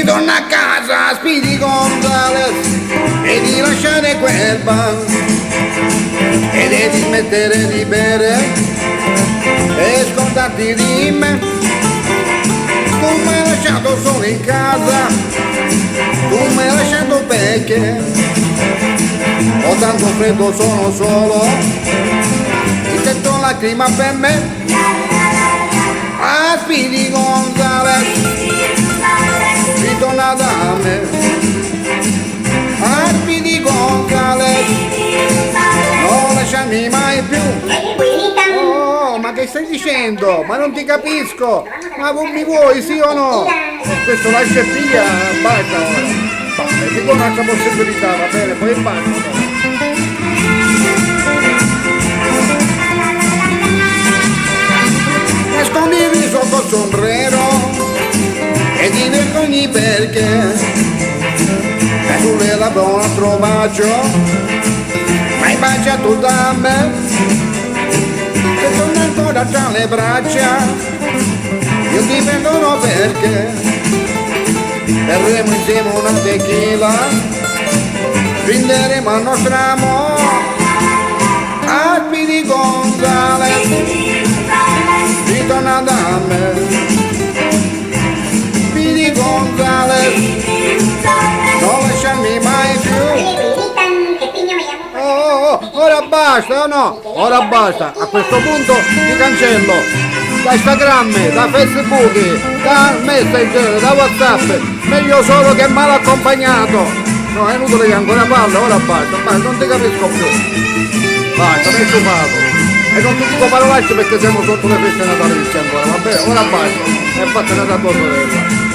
Torna a casa, Speedy Gonzales, e di lasciare quel bar e di smettere di bere e scordarti di me. Tu mi hai lasciato solo in casa, tu mi hai lasciato perché ho tanto freddo, sono solo, mi sento lacrima per me. Ah, Speedy Gonzales, ritorna da me. Ah, Speedy Gonzales, non lasciarmi mai più. Oh, ma che stai dicendo? Ma non ti capisco. Ma mi vuoi, sì o no? Questo lascia via, basta ora. Basta, ti do un'altra possibilità, va bene, poi basta. Nascondi il viso col sombrero e ti vergogni perché e sulle labbra un altro bacio, ma hai baciato da me, se torno ancora tra le braccia io ti perdono perché berremo insieme una tequila, prenderemo al nostro amore. Ah, Speedy Gonzales, ritorna da me. Speedy Gonzales, non lasciarmi mai più. Oh, ora basta, o no? Ora basta, a questo punto ti cancello da Instagram, da Facebook, da Messenger, da WhatsApp, meglio solo che mal accompagnato. No, è inutile che ancora parlo, ora basta, non ti capisco più. Basta, mi hai stufato. E non ti dico parolacce perché siamo sotto le feste natalizie ancora, va bene? Ora basta, è fatta una tua sorella.